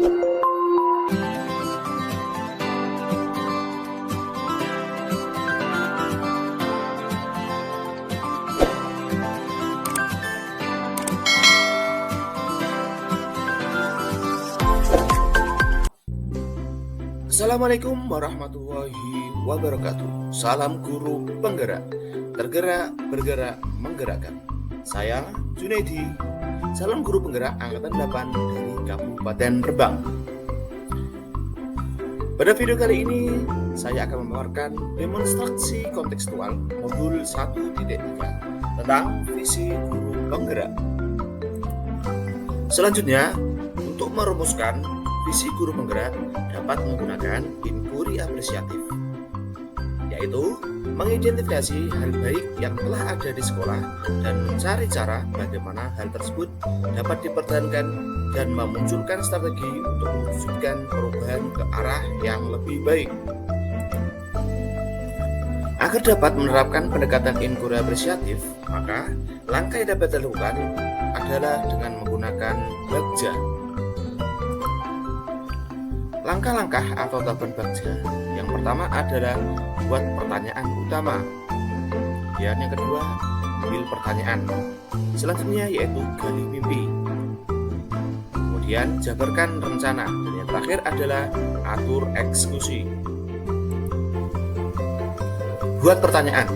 Assalamualaikum warahmatullahi wabarakatuh. Salam guru penggerak, tergerak, bergerak, menggerakkan. Saya Junaidi, salam guru penggerak angkatan 8 dari Kabupaten Rembang. Pada video kali ini, saya akan memaparkan demonstrasi kontekstual modul 1.3 tentang visi guru penggerak. Selanjutnya, untuk merumuskan visi guru penggerak dapat menggunakan inquiry apresiatif, yaitu mengidentifikasi hal baik yang telah ada di sekolah dan mencari cara bagaimana hal tersebut dapat dipertahankan dan memunculkan strategi untuk mewujudkan perubahan ke arah yang lebih baik. Agar dapat menerapkan pendekatan inquiry apresiatif, maka langkah yang dapat dilakukan adalah dengan menggunakan bagja. Langkah-langkah atau tahapan bagja yang pertama adalah buat pertanyaan utama, dan yang kedua ambil pertanyaan. Selanjutnya yaitu gali mimpi, kemudian jabarkan rencana, dan yang terakhir adalah atur eksekusi. Buat pertanyaan.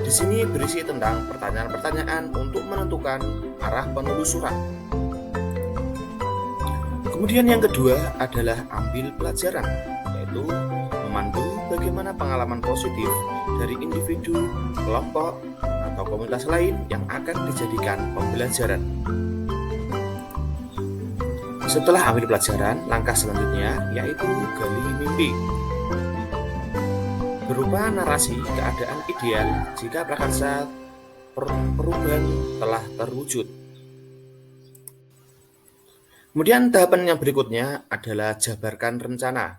Di sini berisi tentang pertanyaan-pertanyaan untuk menentukan arah penelusuran. Kemudian yang kedua adalah ambil pelajaran, yaitu memandu bagaimana pengalaman positif dari individu, kelompok, atau komunitas lain yang akan dijadikan pembelajaran. Setelah ambil pelajaran, langkah selanjutnya yaitu gali mimpi, berupa narasi keadaan ideal jika prakarsa perubahan telah terwujud. Kemudian tahapan yang berikutnya adalah jabarkan rencana,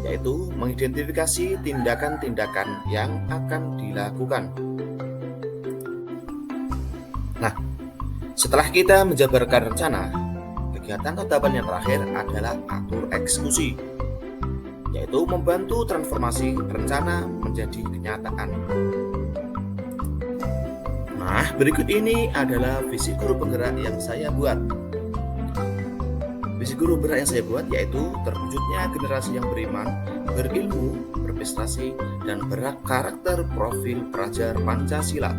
yaitu mengidentifikasi tindakan-tindakan yang akan dilakukan. Nah, setelah kita menjabarkan rencana, kegiatan atau tahapan yang terakhir adalah atur eksekusi, yaitu membantu transformasi rencana menjadi kenyataan. Nah, berikut ini adalah visi guru penggerak yang saya buat. Visi guru penggerak yang saya buat yaitu terwujudnya generasi yang beriman, berilmu, berprestasi, dan berkarakter profil pelajar Pancasila.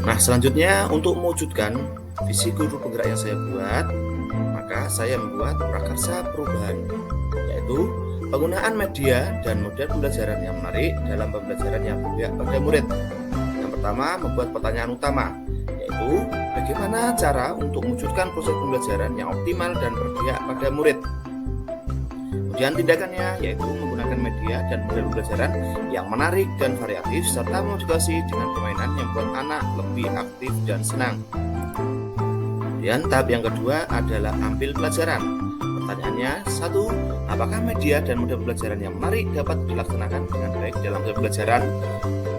Nah, selanjutnya untuk mewujudkan visi guru penggerak yang saya buat, maka saya membuat prakarsa perubahan, yaitu penggunaan media dan model pembelajaran yang menarik dalam pembelajaran yang berpihak pada murid. Yang pertama, membuat pertanyaan utama, yaitu bagaimana cara untuk mewujudkan proses pembelajaran yang optimal dan berpihak pada murid. Kemudian tindakannya yaitu menggunakan media dan model pembelajaran yang menarik dan variatif serta motivasi dengan permainan yang membuat anak lebih aktif dan senang. Kemudian tahap yang kedua adalah ambil pelajaran. Pertanyaannya, 1. Apakah media dan model pembelajaran yang menarik dapat dilaksanakan dengan baik dalam pembelajaran?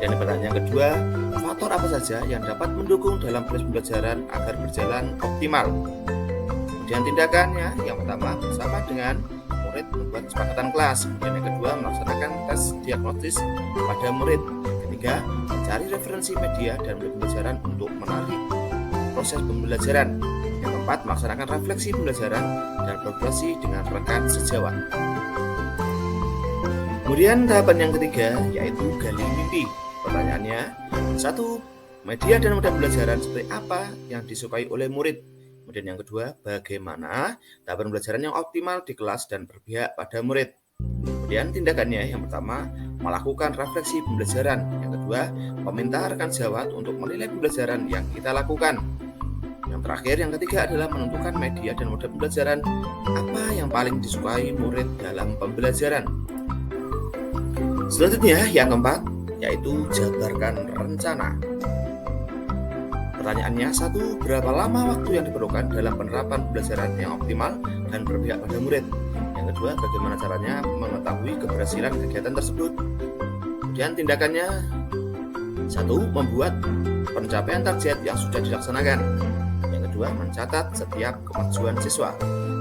Dan pertanyaan yang kedua, faktor apa saja yang dapat mendukung dalam proses pembelajaran agar berjalan optimal? Kemudian tindakannya, yang pertama bersama dengan murid membuat kesepakatan kelas. Kemudian yang kedua, melaksanakan tes diagnostis pada murid. Ketiga, mencari referensi media dan model pembelajaran untuk menarik proses pembelajaran. Yang keempat, melaksanakan refleksi pembelajaran dan berkolaborasi dengan rekan sejawat. Kemudian tahapan yang ketiga yaitu gali mimpi. Pertanyaannya, 1. Media dan model pembelajaran seperti apa yang disukai oleh murid? Kemudian yang kedua, bagaimana tahapan pembelajaran yang optimal di kelas dan berpihak pada murid? Kemudian tindakannya, yang pertama, melakukan refleksi pembelajaran. Yang kedua, meminta rekan sejawat untuk menilai pembelajaran yang kita lakukan. Yang terakhir, yang ketiga adalah menentukan media dan model pembelajaran apa yang paling disukai murid dalam pembelajaran. Selanjutnya, yang keempat, yaitu jabarkan rencana. Pertanyaannya, 1. Berapa lama waktu yang diperlukan dalam penerapan pembelajaran yang optimal dan berpihak pada murid? Yang kedua, bagaimana caranya mengetahui keberhasilan kegiatan tersebut? Kemudian tindakannya, 1. Membuat pencapaian target yang sudah dilaksanakan. Yang kedua, mencatat setiap kemajuan siswa.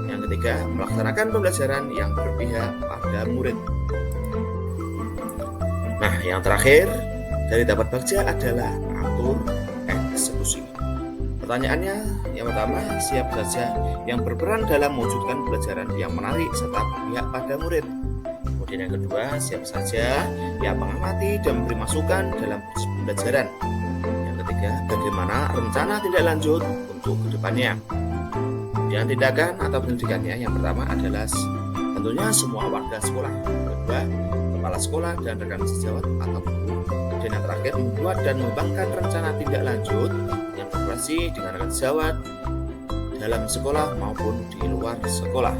Yang ketiga, melaksanakan pembelajaran yang berpihak pada murid. Nah, yang terakhir dari dapat bagja adalah atur eksekusi. Pertanyaannya yang pertama, siapa saja yang berperan dalam mewujudkan pembelajaran yang menarik serta berpihak pada murid? Kemudian yang kedua, siapa saja yang mengamati dan memberi masukan dalam proses pembelajaran? Yang ketiga, bagaimana rencana tindak lanjut untuk kedepannya? Kemudian tindakan atau pendidikannya yang pertama adalah tentunya semua warga sekolah. Yang kedua, kepala sekolah dan rekan sejawat atau guru. Dan yang terakhir, membuat dan mengembangkan rencana tindak lanjut yang berkolaborasi dengan rekan sejawat dalam sekolah maupun di luar sekolah.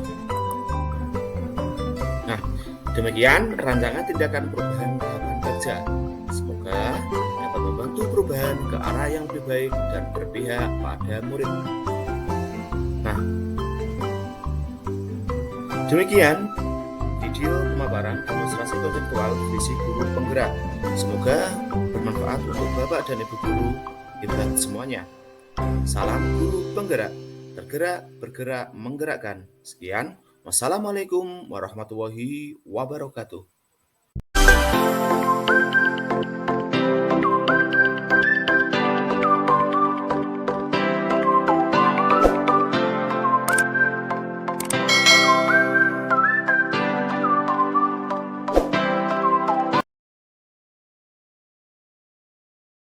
Nah, demikian rancangan tindakan perubahan tahapan bagja. Semoga dapat membantu perubahan ke arah yang lebih baik dan berpihak pada murid. Nah, demikian video pemaparan demonstrasi konseptual visi guru penggerak. Semoga bermanfaat untuk Bapak dan Ibu guru hebat semuanya. Salam guru penggerak, tergerak, bergerak, menggerakkan. Sekian, wassalamualaikum warahmatullahi wabarakatuh.